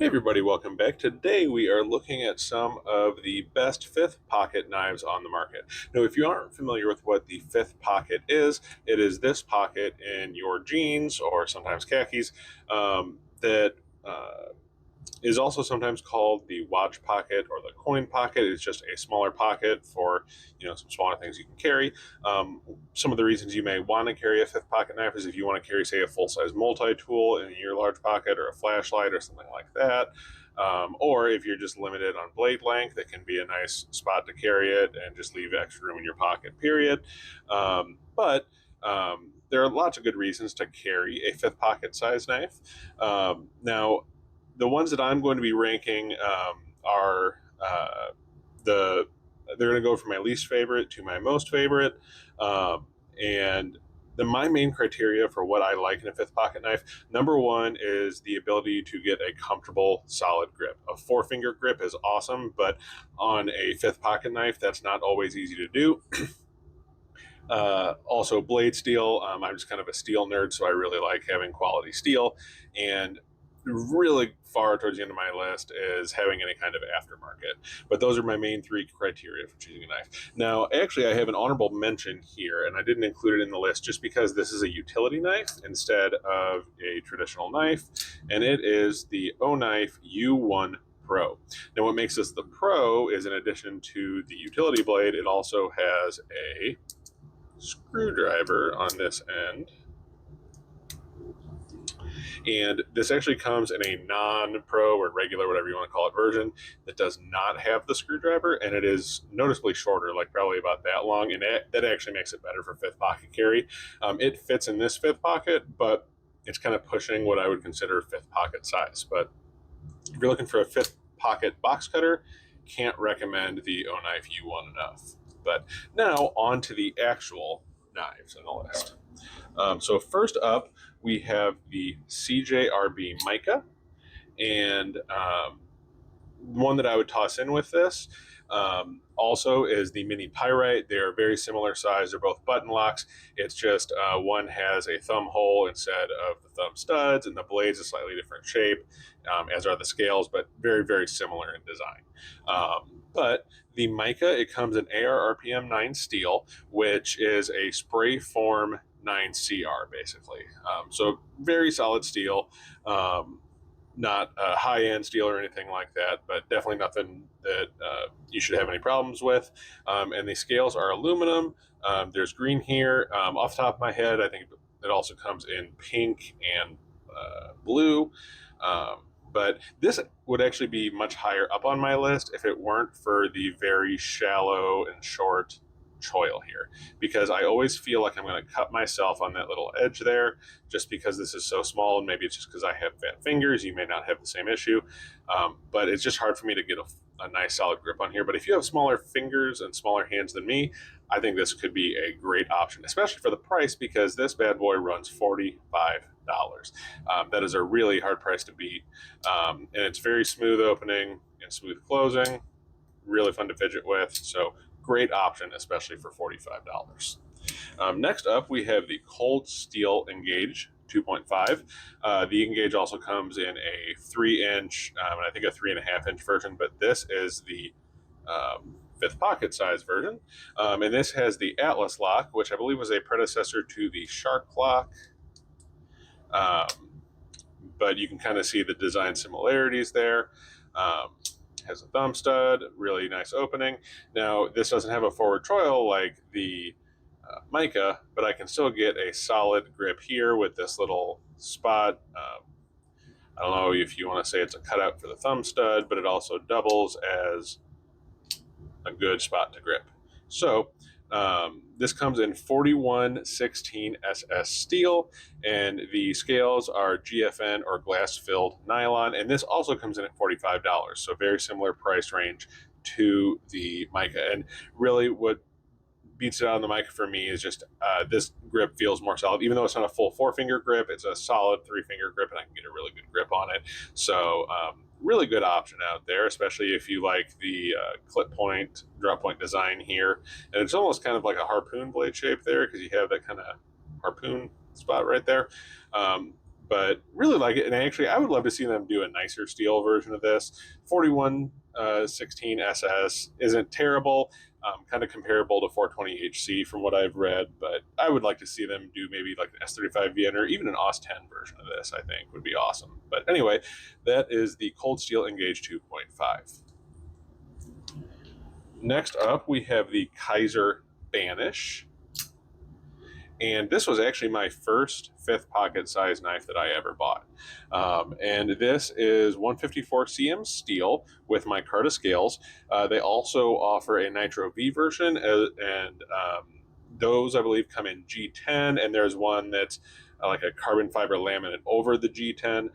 Hey everybody, welcome back. Today we are looking at some of the best fifth pocket knives on the market. Now, if you aren't familiar with what the fifth pocket is, it is this pocket in your jeans or sometimes khakis that is also sometimes called the watch pocket or the coin pocket. It's just a smaller pocket for some smaller things you can carry. Some of the reasons you may want to carry a fifth pocket knife is if you want to carry, say, a full-size multi-tool in your large pocket or a flashlight or something like that. Or if you're just limited on blade length, it can be a nice spot to carry it and just leave extra room in your pocket, period. But there are lots of good reasons to carry a fifth pocket size knife. Now, the ones that I'm going to be ranking are they're going to go from my least favorite to my most favorite, and my main criteria for what I like in a fifth pocket knife, number one is the ability to get a comfortable, solid grip. A four-finger grip is awesome, but on a fifth pocket knife, that's not always easy to do. Also, blade steel. I'm just kind of a steel nerd, so I really like having quality steel. And really far towards the end of my list is having any kind of aftermarket. But those are my main three criteria for choosing a knife. Now, actually, I have an honorable mention here, and I didn't include it in the list just because this is a utility knife instead of a traditional knife, and it is the O-Knife U1 Pro. Now, what makes this the Pro is, in addition to the utility blade, it also has a screwdriver on this end, and this actually comes in a non-pro or regular, whatever you want to call it, version that does not have the screwdriver, and it is noticeably shorter, like probably about that long, and that actually makes it better for fifth pocket carry. It fits in this fifth pocket, but it's kind of pushing what I would consider fifth pocket size. But if you're looking for a fifth pocket box cutter, can't recommend the O-Knife U1 enough. But now on to the actual knives on the list. So first up, we have the CJRB Mica, and one that I would toss in with this also is the Mini Pyrite. They are very similar size. They're both button locks. It's just one has a thumb hole instead of the thumb studs, and the blade's a slightly different shape, as are the scales, but very, very similar in design. But the Mica, it comes in AR RPM 9 steel, which is a spray form 9CR, basically. So very solid steel. Not high-end steel or anything like that, but definitely nothing that you should have any problems with. And the scales are aluminum. There's green here. Off the top of my head, I think it also comes in pink and blue. But this would actually be much higher up on my list if it weren't for the very shallow and short choil here, because I always feel like I'm going to cut myself on that little edge there just because this is so small, and maybe it's just because I have fat fingers. You may not have the same issue, but it's just hard for me to get a nice solid grip on here. But if you have smaller fingers and smaller hands than me, I think this could be a great option, especially for the price, because this bad boy runs $45. That is a really hard price to beat, and it's very smooth opening and smooth closing, really fun to fidget with. So great option, especially for $45. Next up, we have the Cold Steel Engage 2.5. The Engage also comes in a 3-inch and I think a 3.5-inch version, but this is the fifth pocket size version. And this has the Atlas lock, which I believe was a predecessor to the Shark lock. But you can kind of see the design similarities there. Has a thumb stud, really nice opening. Now, this doesn't have a forward choil like the Mica, but I can still get a solid grip here with this little spot. I don't know if you want to say it's a cutout for the thumb stud, but it also doubles as a good spot to grip. So this comes in 4116 SS steel, and the scales are GFN or glass-filled nylon, and this also comes in at $45, so very similar price range to the Mica. And really what beats it out on the Mica for me is just this grip feels more solid. Even though it's not a full four-finger grip, it's a solid three-finger grip, and I can get a really good grip on it. So really good option out there, especially if you like the clip point, drop point design here. And it's almost kind of like a harpoon blade shape there, because you have that kind of harpoon spot right there. but really like it. And actually, I would love to see them do a nicer steel version of this. 4116 SS isn't terrible, kind of comparable to 420HC from what I've read, but I would like to see them do maybe like an S35VN or even an AUS 10 version of this. I think would be awesome. But anyway, that is the Cold Steel Engage 2.5. Next up, we have the Kizer Banish. And this was actually my first 5th pocket size knife that I ever bought. And this is 154 cm steel with micarta scales. They also offer a Nitro V version, and those I believe come in G10, and there's one that's like a carbon fiber laminate over the G10.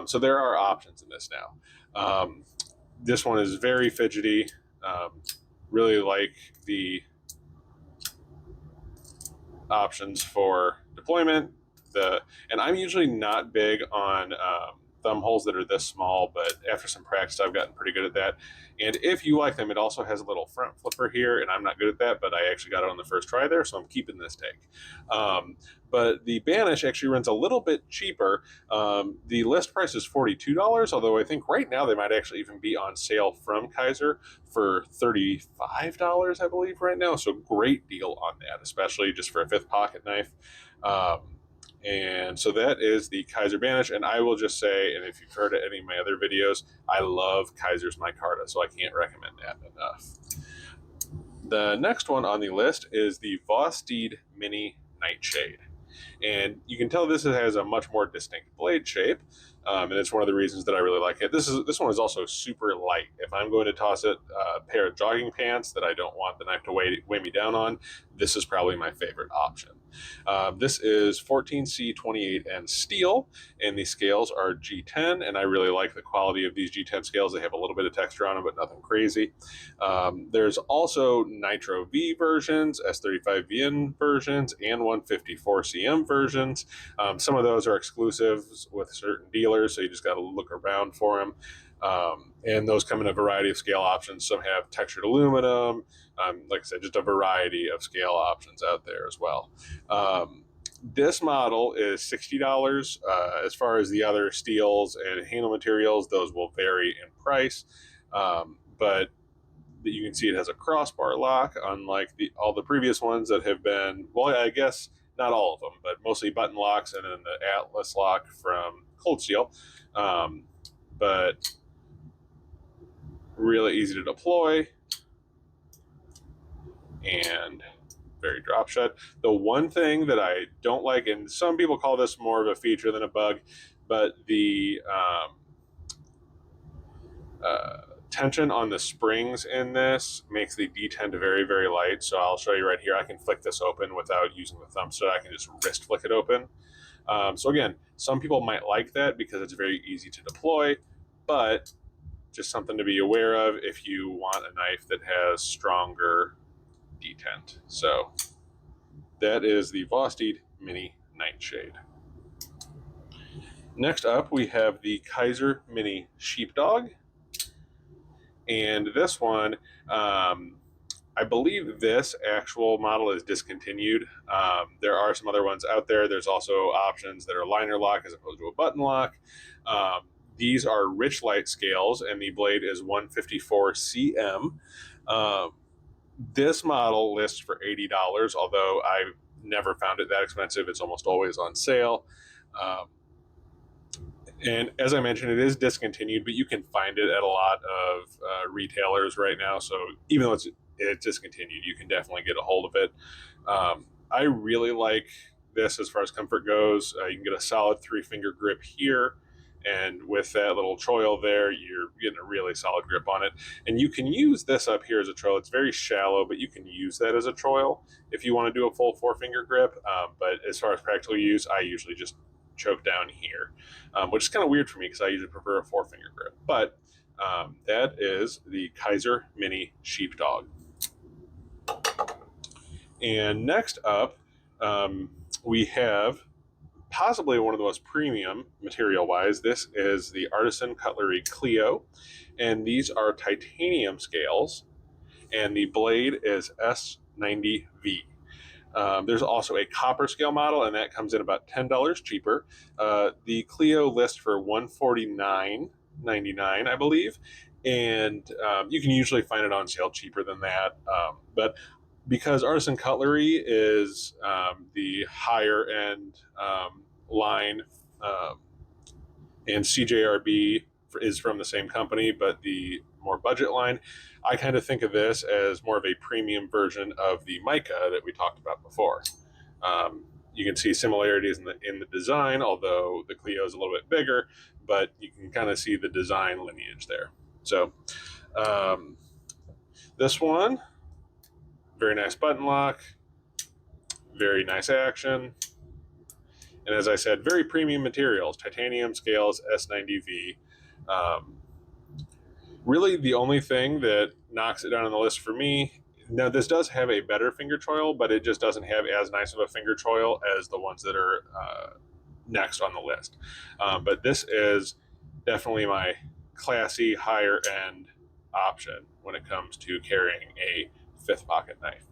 So there are options in this now. This one is very fidgety. Really like the options for deployment. And I'm usually not big on thumb holes that are this small, but after some practice, I've gotten pretty good at that. And if you like them, it also has a little front flipper here, and I'm not good at that, but I actually got it on the first try there, so I'm keeping this take. But the Banish actually runs a little bit cheaper. The list price is $42, although I think right now they might actually even be on sale from Kizer for $35, I believe, right now. So great deal on that, especially just for a 5th pocket knife. And so that is the Kizer Banish, and I will just say, and if you've heard of any of my other videos, I love Kizer's micarta, so I can't recommend that enough. The next one on the list is the Vosteed Mini Nightshade. And you can tell this has a much more distinct blade shape, and it's one of the reasons that I really like it. This one is also super light. If I'm going to toss it a pair of jogging pants that I don't want the knife to weigh me down on, this is probably my favorite option. This is 14C28N steel, and the scales are G10, and I really like the quality of these G10 scales. They have a little bit of texture on them, but nothing crazy. There's also Nitro V versions, S35VN versions, and 154cm versions. Some of those are exclusives with certain dealers, so you just got to look around for them. And those come in a variety of scale options. Some have textured aluminum. Like I said, just a variety of scale options out there as well. This model is $60. As far as the other steels and handle materials, those will vary in price. But you can see it has a crossbar lock, unlike all the previous ones that have been, well, I guess not all of them, but mostly button locks, and then the Atlas lock from Cold Steel. But really easy to deploy and very drop shut. The one thing that I don't like, and some people call this more of a feature than a bug, but the tension on the springs in this makes the detent very, very light. So I'll show you right here. I can flick this open without using the thumb, so I can just wrist flick it open. So again, some people might like that because it's very easy to deploy, but just something to be aware of if you want a knife that has stronger detent. So that is the Vosteed Mini Nightshade. Next up, we have the Kizer Mini Sheepdog. And this one, I believe this actual model is discontinued. There are some other ones out there. There's also options that are liner lock as opposed to a button lock. These are rich light scales, and the blade is 154 cm. This model lists for $80, although I've never found it that expensive. It's almost always on sale. And as I mentioned, it is discontinued, but you can find it at a lot of retailers right now. So even though it's discontinued, you can definitely get a hold of it. I really like this as far as comfort goes. You can get a solid 3-finger grip here, and with that little choil there, you're getting a really solid grip on it. And you can use this up here as a choil. It's very shallow, but you can use that as a choil if you want to do a full 4-finger grip. But as far as practical use, I usually just choke down here, which is kind of weird for me because I usually prefer a 4-finger grip. But that is the Kizer Mini Sheepdog. And next up, we have possibly one of the most premium material-wise. This is the Artisan Cutlery Cleo, and these are titanium scales, and the blade is S90V. There's also a copper scale model, and that comes in about $10 cheaper. The Cleo lists for $149.99, I believe, and you can usually find it on sale cheaper than that. But because Artisan Cutlery is the higher end line, and CJRB is from the same company, but the more budget line, I kind of think of this as more of a premium version of the Mica that we talked about before. You can see similarities in the design, although the Cleo is a little bit bigger, but you can kind of see the design lineage there. So this one, very nice button lock, very nice action. And as I said, very premium materials, titanium scales, S90V. Really the only thing that knocks it down on the list for me, now this does have a better finger choil, but it just doesn't have as nice of a finger choil as the ones that are next on the list. But this is definitely my classy, higher end option when it comes to carrying a fifth pocket knife.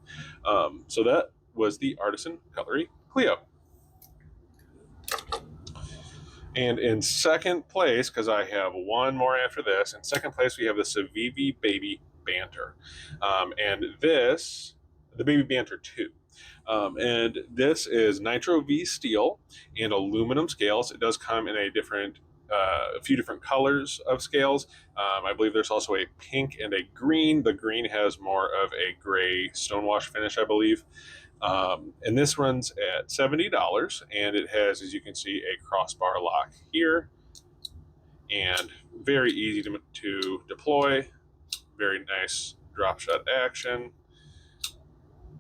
So that was the Artisan Cutlery Cleo. And in second place, because I have one more after this, in second place we have the CIVIVI Baby Banter. And this, the Baby Banter 2. And this is Nitro V steel and aluminum scales. It does come in a few different colors of scales. I believe there's also a pink and a green. The green has more of a gray stonewash finish, I believe. And this runs at $70, and it has, as you can see, a crossbar lock here, and very easy to deploy, very nice drop shot action,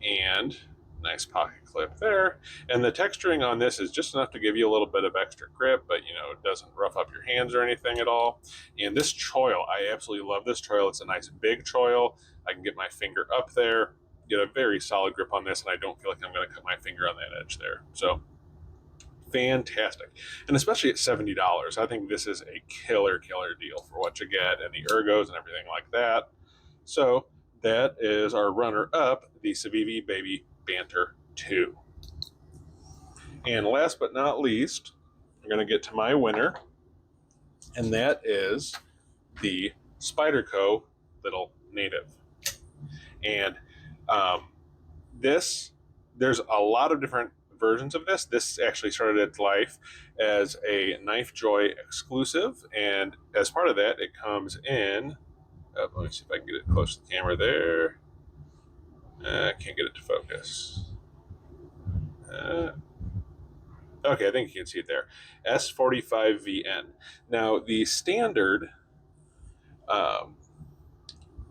and nice pocket clip there. And the texturing on this is just enough to give you a little bit of extra grip, but it doesn't rough up your hands or anything at all. And this choil, I absolutely love this choil. It's a nice big choil. I can get my finger up there, get a very solid grip on this, and I don't feel like I'm going to cut my finger on that edge there. So fantastic. And especially at $70, I think this is a killer deal for what you get and the ergos and everything like that. So that is our runner-up, the CIVIVI Baby Banter 2. And last but not least, we're going to get to my winner, and that is the Spyderco Lil Native. And there's a lot of different versions of this. This actually started its life as a Knife Joy exclusive, and as part of that, it comes in. Let me see if I can get it close to the camera there. I can't get it to focus. Okay, I think you can see it there. S45VN. Now, the standard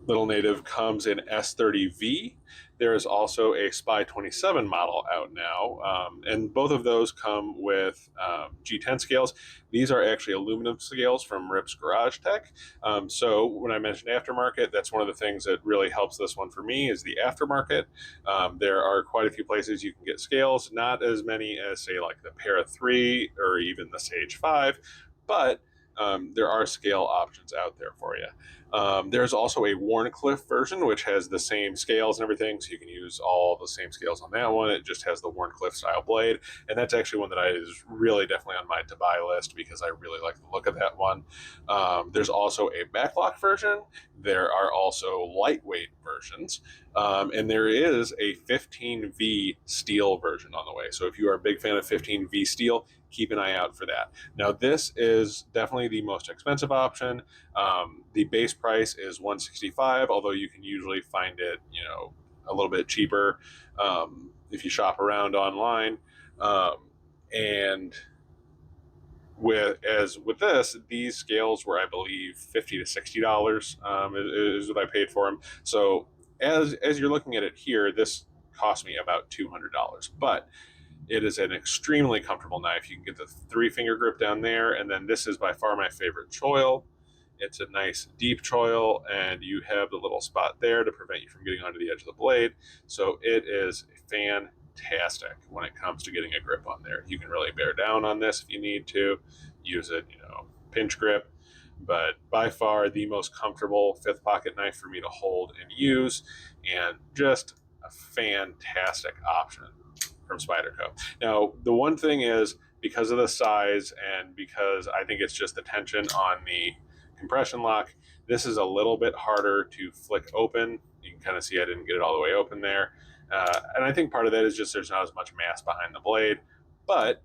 Lil Native comes in S30V. There is also a Spy 27 model out now, and both of those come with G10 scales. These are actually aluminum scales from Rip's Garage Tech. So when I mentioned aftermarket, that's one of the things that really helps this one for me is the aftermarket. There are quite a few places you can get scales, not as many as, say, like the Para 3 or even the Sage 5, but there are scale options out there for you. There's also a Wharncliffe version, which has the same scales and everything, so you can use all the same scales on that one. It just has the Wharncliffe style blade, and that's actually one that is really definitely on my to-buy list because I really like the look of that one. There's also a backlock version. There are also lightweight versions, and there is a 15V steel version on the way. So if you are a big fan of 15V steel, keep an eye out for that. Now, this is definitely the most expensive option. The base price is $165, although you can usually find it, a little bit cheaper if you shop around online. And with this, these scales were, I believe, $50 to $60 is what I paid for them. So as you're looking at it here, this cost me about $200, but it is an extremely comfortable knife. You can get the 3-finger grip down there, and then this is by far my favorite choil. It's a nice deep choil, and you have the little spot there to prevent you from getting onto the edge of the blade. So it is fantastic when it comes to getting a grip on there. You can really bear down on this if you need to. Use it, pinch grip. But by far the most comfortable fifth pocket knife for me to hold and use, and just a fantastic option from Spyderco. Now, the one thing is, because of the size and because I think it's just the tension on the compression lock, this is a little bit harder to flick open. You can kind of see I didn't get it all the way open there. And I think part of that is just there's not as much mass behind the blade. But,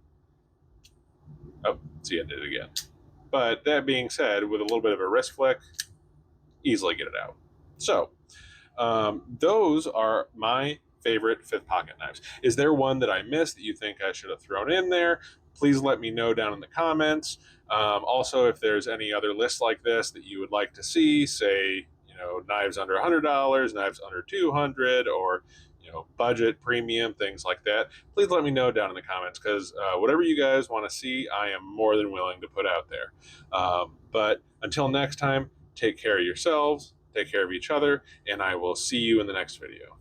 oh, see, I did it again. But that being said, with a little bit of a wrist flick, easily get it out. So, those are my favorite fifth pocket knives. Is there one that I missed that you think I should have thrown in there? Please let me know down in the comments. Also, if there's any other lists like this that you would like to see, say, you know, knives under $100, knives under $200, or, you know, budget, premium, things like that, please let me know down in the comments, because whatever you guys want to see, I am more than willing to put out there. But until next time, take care of yourselves, take care of each other, and I will see you in the next video.